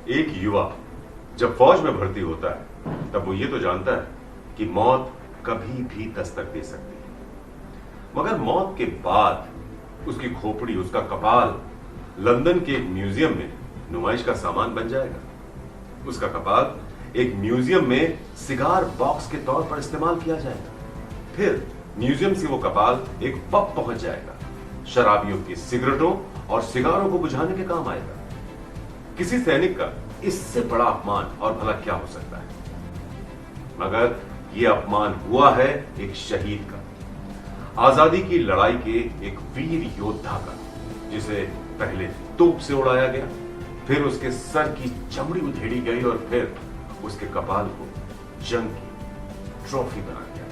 एक युवा जब फौज में भर्ती होता है तब वो ये तो जानता है कि मौत कभी भी दस्तक दे सकती है, मगर मौत के बाद उसकी खोपड़ी, उसका कपाल लंदन के एक म्यूजियम में नुमाइश का सामान बन जाएगा। उसका कपाल एक म्यूजियम में सिगार बॉक्स के तौर पर इस्तेमाल किया जाएगा। फिर म्यूजियम से वो कपाल एक पब पहुंच जाएगा, शराबियों की सिगरेटों और सिगारों को बुझाने के काम आएगा। किसी सैनिक का इससे बड़ा अपमान और भला क्या हो सकता है? मगर यह अपमान हुआ है एक शहीद का, आजादी की लड़ाई के एक वीर योद्धा का, जिसे पहले तोप से उड़ाया गया, फिर उसके सर की चमड़ी उधेड़ी गई और फिर उसके कपाल को जंग की ट्रॉफी बना दिया।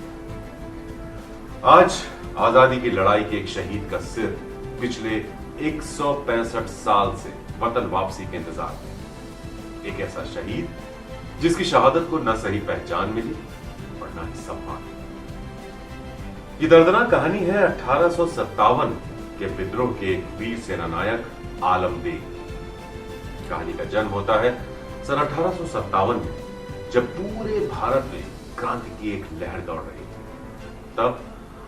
आज आजादी की लड़ाई के एक शहीद का सिर पिछले 165 साल से वतन वापसी के इंतजार में। एक ऐसा शहीद जिसकी शहादत को न सही पहचान मिली और न ही सम्मान। ये दर्दनाक कहानी है 1857 के विद्रोह के वीर सेनानायक आलम बेग। कहानी का जन्म होता है सन 1857 में, जब पूरे भारत में क्रांति की एक लहर दौड़ रही थी। तब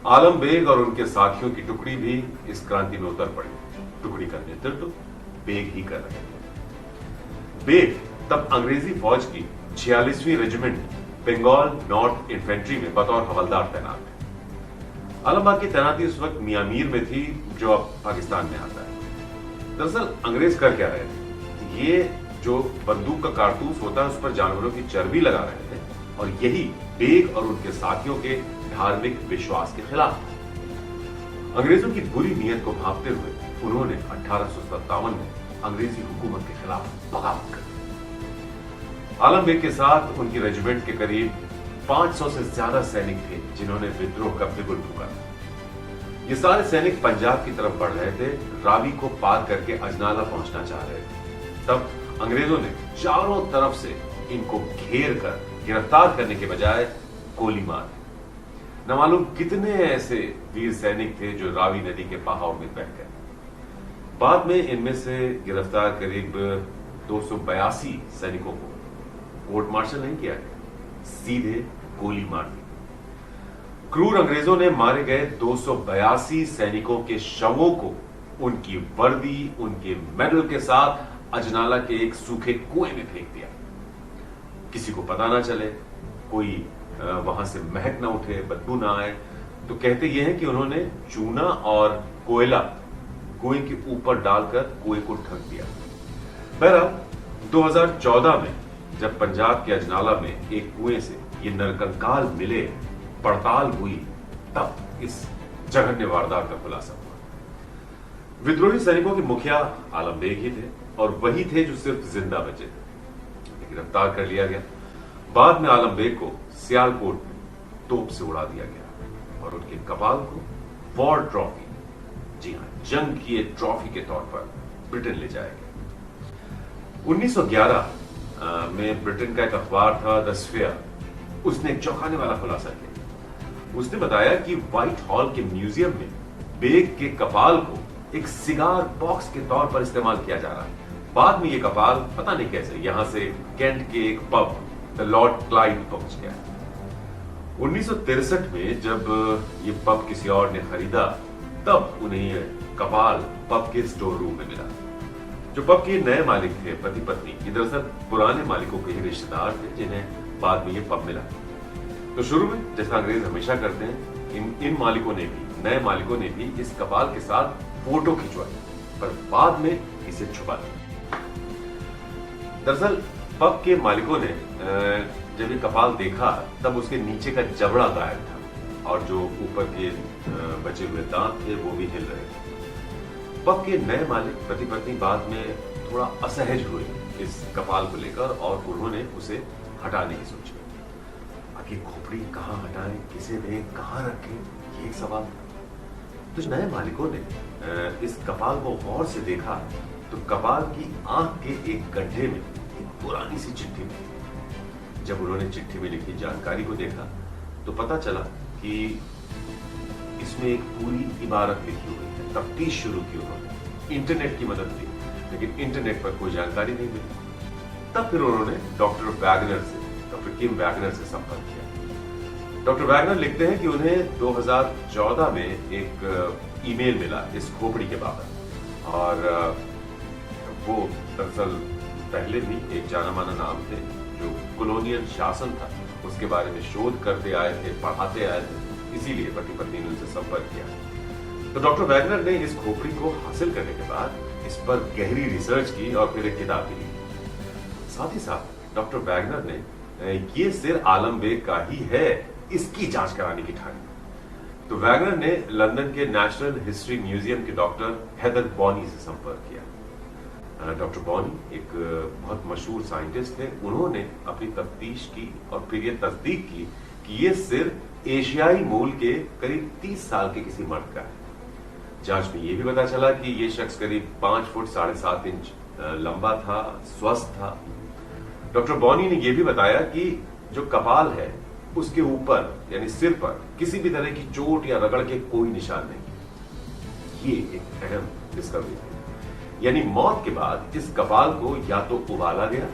आलम बेग और उनके साथियों की टुकड़ी भी इस क्रांति में उतर पड़ी। टुकड़ी का नेतृत्व बेग ही कर रहे थे। बेग तब अंग्रेजी फौज की 46वीं रेजिमेंट बंगाल नॉर्थ इन्फेंट्री में बतौर हवलदार तैनात थे। आलमबाग की तैनाती उस वक्त मियामीर में थी, जो अब पाकिस्तान में आता है। दरअसल अंग्रेज कर क्या रहे थे? ये जो बंदूक का कारतूस होता है उस पर जानवरों की चर्बी लगा रहे थे, और यही बेग और उनके साथियों के धार्मिक विश्वास के खिलाफ था। अंग्रेजों की बुरी नीयत को भांपते हुए उन्होंने 1857 में अंग्रेजी हुकूमत के खिलाफ बगावत कर दी। आलम बेग के साथ उनकी रेजिमेंट के करीब 500 से ज्यादा सैनिक थे, जिन्होंने विद्रोह का बिगुल फूका। ये सारे सैनिक पंजाब की तरफ बढ़ रहे थे, रावी को पार करके अजनाला पहुंचना चाह रहे थे। तब अंग्रेजों ने चारों तरफ से इनको घेर कर गिरफ्तार करने के बजाय गोली मार दी। न मालूम कितने ऐसे वीर सैनिक थे जो रावी नदी के बहाव में बह गए। बाद में इनमें से गिरफ्तार करीब 282 सैनिकों को कोर्ट मार्शल नहीं किया गया, सीधे गोली मार दी। क्रूर अंग्रेजों ने मारे गए 282 सैनिकों के शवों को उनकी वर्दी, उनके मेडल के साथ अजनाला के एक सूखे कुएं में फेंक दिया। किसी को पता ना चले, कोई वहां से महक ना उठे, बदबू ना आए, तो कहते यह है कि उन्होंने चूना और कोयला कुएं के ऊपर डालकर कुएं को ढक दिया। बहरहाल 2014 में जब पंजाब के अजनाला में एक कुएं से ये नरकंकाल मिले, पड़ताल हुई, तब इस जघन्य वारदात का खुलासा हुआ। विद्रोही सैनिकों के मुखिया आलम बेग ही थे, और वही थे जो सिर्फ जिंदा बचे थे। गिरफ्तार कर लिया गया। बाद में आलम बेग को सियालकोट में तोप से उड़ा दिया गया और उनके कपाल को वॉर ट्रॉफी, जी हां, जंग की एक ट्रॉफी के तौर पर ब्रिटेन ले जाया गया। 1911 में ब्रिटेन का एक अखबार था द स्फीयर, उसने एक चौंकाने वाला खुलासा किया। उसने बताया कि व्हाइट हॉल के म्यूजियम में बेग के कपाल को एक सिगार बॉक्स के तौर पर इस्तेमाल किया जा रहा है। बाद में यह कपाल पता नहीं कैसे यहां से कैंट के एक पब द लॉर्ड क्लाइव पहुंच गया। 1963 में जब ये पब किसी और ने खरीदा, तब उन्हें यह कपाल पब के स्टोर रूम में मिला। जो पब के नए मालिक थे, पति पत्नी, ये दरअसल पुराने मालिकों के ही रिश्तेदार थे, जिन्हें बाद में ये पब मिला। तो शुरू में जैसा अंग्रेज हमेशा करते हैं, इन मालिकों ने भी, नए मालिकों ने भी इस कपाल के साथ फोटो खिंचवाई, पर बाद में इसे छुपा दिया। दरअसल पब के मालिकों ने जब ये कपाल देखा, तब उसके नीचे का जबड़ा गायब था और जो ऊपर के बचे हुए दांत थे वो भी हिल रहे थे। पब के नए मालिक पति पत्नी बाद में थोड़ा असहज हुए इस कपाल को लेकर, और उन्होंने उसे हटाने की सोची। आखिर खोपड़ी कहां हटाएं, किसे दें, कहां रखें, ये एक सवाल था। तो नए मालिकों ने इस कपाल को गौर से देखा, तो कपाल की आंख के एक गड्ढे में एक पुरानी सी चिट्ठी मिली। जब उन्होंने चिट्ठी में लिखी जानकारी को देखा, तो पता चला कि इसमें एक पूरी इबारत लिखी हुई है। तफ्तीश शुरू की उन्होंने, इंटरनेट की मदद ली, लेकिन इंटरनेट पर कोई जानकारी नहीं मिली। तब फिर उन्होंने डॉक्टर वैगनर से, डॉक्टर किम वैगनर से संपर्क किया। डॉक्टर वैगनर लिखते हैं कि उन्हें 2014 में एक ईमेल मिला इस खोपड़ी के बाबत, और वो दरअसल पहले भी एक जाना माना नाम थे जो कॉलोनियल शासन था उसके बारे में शोध करते आए थे, पढ़ाते आए थे, इसीलिए पति पत्नी ने उनसे संपर्क किया। तो डॉक्टर वैगनर ने इस खोपड़ी को हासिल करने के बाद इस पर गहरी रिसर्च की और फिर एक किताब भी लिखी। साथ ही साथ डॉक्टर वैगनर ने ये सिर आलम बेग का ही है, इसकी जांच कराने की ठानी। तो वैगनर ने लंदन के नेशनल हिस्ट्री म्यूजियम के डॉक्टर हेदर बॉनी से संपर्क किया। डॉक्टर बॉनी एक बहुत मशहूर साइंटिस्ट थे। उन्होंने अपनी तफ्तीश की और फिर ये तस्दीक की कि ये सिर एशियाई मूल के करीब 30 साल के किसी मर्द का है। जांच में यह भी पता चला कि ये शख्स करीब 5 फुट 7.5 इंच लंबा था, स्वस्थ था। डॉक्टर बॉनी ने यह भी बताया कि जो कपाल है उसके ऊपर यानी सिर पर किसी भी तरह की चोट या रगड़ के कोई निशान नहीं। ये एक अहम डिस्कवरी थी। यानी मौत के बाद इस कपाल को या तो उबाला गया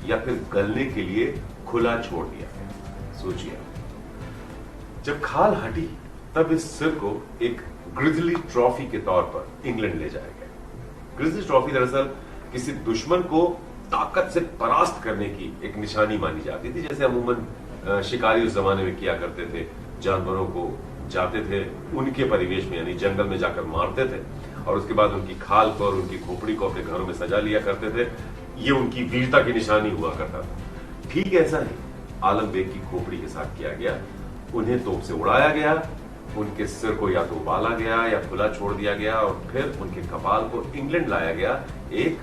या फिर गलने के लिए खुला छोड़ दिया गया। सोचिए, जब खाल हटी तब इस सिर को एक ग्रिजली ट्रॉफी के तौर पर इंग्लैंड ले जाया गया। ग्रिजली ट्रॉफी दरअसल किसी दुश्मन को ताकत से परास्त करने की एक निशानी मानी जाती थी, जैसे अमूमन शिकारी उस जमाने में किया करते थे। जानवरों को जाते थे उनके परिवेश में यानी जंगल में जाकर मारते थे और उसके बाद उनकी खाल को और उनकी खोपड़ी को अपने घरों में सजा लिया करते थे। ये उनकी वीरता की निशानी हुआ करता था। ठीक ऐसा ही आलम बेग की खोपड़ी के साथ किया गया। उन्हें तोप से उड़ाया गया, उनके सिर को या तो उबाला गया या खुला छोड़ दिया गया और फिर उनके कपाल को इंग्लैंड लाया गया एक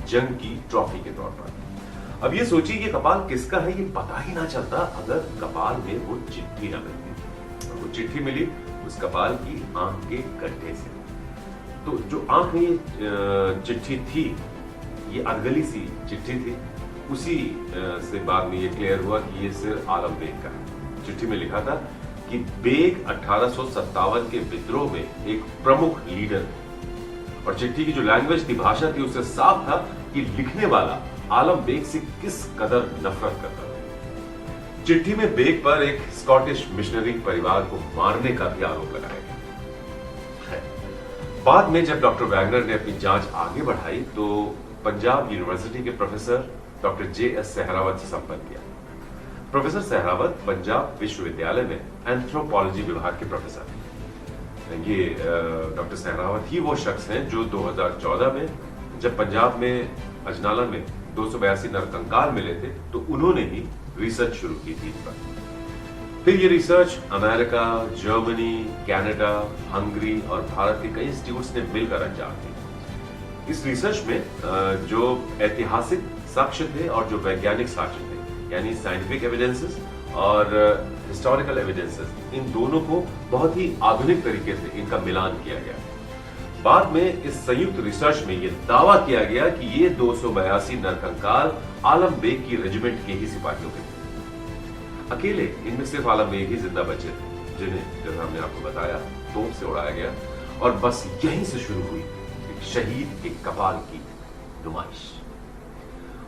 जंग की ट्रॉफी के तौर पर। अब ये सोचिए कि कपाल किसका है ये पता ही ना चलता अगर कपाल में वो चिट्ठी ना मिलती। वो चिट्ठी मिली उस कपाल की आंख के गड्ढे से। तो जो आंख में ये चिट्ठी थी, ये अधगली सी चिट्ठी थी, उसी से बाद में ये क्लियर हुआ कि ये सिर आलम बेग का है। चिट्ठी में लिखा था कि बेग 1857 के विद्रोह में एक प्रमुख लीडर, और चिट्ठी की जो लैंग्वेज थी, भाषा थी, उससे साफ था कि लिखने वाला आलम बेग से किस कदर नफरत करता था। चिट्ठी में बेग पर एक स्कॉटिश मिशनरी परिवार को मारने का भी आरोप लगाया गया। बाद में जब डॉक्टर वैगनर ने अपनी जांच आगे बढ़ाई तो पंजाब यूनिवर्सिटी के प्रोफेसर डॉक्टर जे.एस. सहरावत से संपर्क किया। प्रोफेसर सहरावत पंजाब विश्वविद्यालय में एंथ्रोपोलॉजी विभाग के प्रोफेसर हैं। ये डॉक्टर सहरावत ही वो शख्स हैं जो 2014 में जब पंजाब में अजनाला में 282 नरकंकाल मिले थे तो उन्होंने ही रिसर्च शुरू की थी इन पर। फिर ये research America, Germany, Canada, Hungary और भारत के कई इंस्टीट्यूट्स ने मिलकर अंजाम दी। इस रिसर्च में जो ऐतिहासिक साक्ष्य थे और जो वैज्ञानिक साक्ष्य थे यानी साइंटिफिक एविडेंसेस और हिस्टोरिकल एविडेंसेस, इन दोनों को बहुत ही आधुनिक तरीके से इनका मिलान किया गया। बाद में इस संयुक्त रिसर्च में यह दावा किया गया कि ये 282 नरकंकाल आलम बेग की रेजिमेंट के ही सिपाहियों के थे। अकेले इनमें सिर्फ आलम बेग ही जिंदा बचे थे, जिन्हें जैसा हमने आपको बताया तोप से उड़ाया गया, और बस यहीं से शुरू हुई एक शहीद के कपाल की नुमाइश।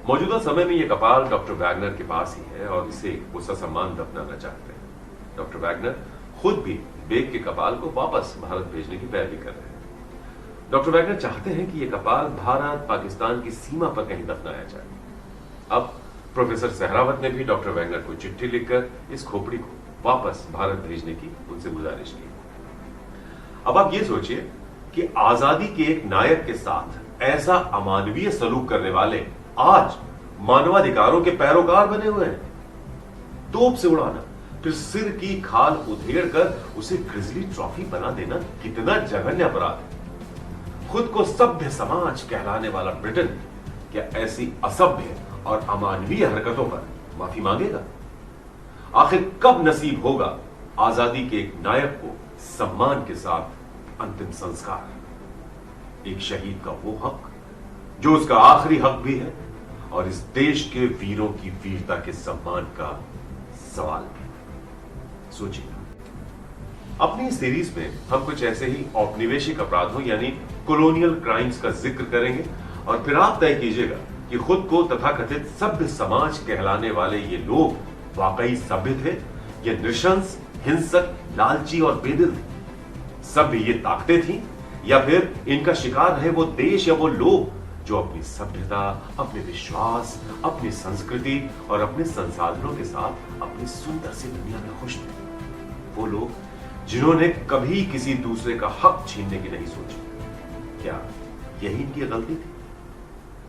मौजूदा समय में यह कपाल डॉक्टर वैगनर के पास ही है और इसे वो ससम्मान दफनाना चाहते हैं। डॉक्टर वैगनर खुद भी बेग के कपाल को वापस भारत भेजने की पैरवी कर रहे हैं। डॉक्टर वैगनर चाहते हैं कि यह कपाल भारत पाकिस्तान की सीमा पर कहीं दफनाया जाए। अब प्रोफेसर सहरावत ने भी डॉक्टर वैगनर को चिट्ठी लिखकर इस खोपड़ी को वापस भारत भेजने की उनसे गुजारिश की। अब आप ये सोचिए कि आजादी के एक नायक के साथ ऐसा अमानवीय सलूक करने वाले आज मानवाधिकारों के पैरोकार बने हुए हैं। तोप से उड़ाना, फिर सिर की खाल उधेड़ कर उसे ग्रिजली ट्रॉफी बना देना कितना जघन्य अपराध है। खुद को सभ्य समाज कहलाने वाला ब्रिटेन क्या ऐसी असभ्य और अमानवीय हरकतों पर माफी मांगेगा? आखिर कब नसीब होगा आजादी के एक नायक को सम्मान के साथ अंतिम संस्कार? एक शहीद का वो हक जो उसका आखिरी हक भी है और इस देश के वीरों की वीरता के सम्मान का सवाल भी। सोचिए, अपनी सीरीज में हम कुछ ऐसे ही औपनिवेशिक अपराधों यानी कॉलोनियल क्राइम्स का जिक्र करेंगे और फिर आप तय कीजिएगा कि खुद को तथाकथित सभ्य समाज कहलाने वाले ये लोग वाकई सभ्य थे या नृशंस, हिंसक, लालची और बेदिल थे? सभ्य ये ताकतें थी या फिर इनका शिकार है वो देश या वो लोग जो अपनी सभ्यता, अपने विश्वास, अपनी संस्कृति और अपने संसाधनों के साथ अपनी सुंदर सी दुनिया में खुश थे? वो लोग जिन्होंने कभी किसी दूसरे का हक छीनने की नहीं सोची। क्या यही इनकी गलती थी?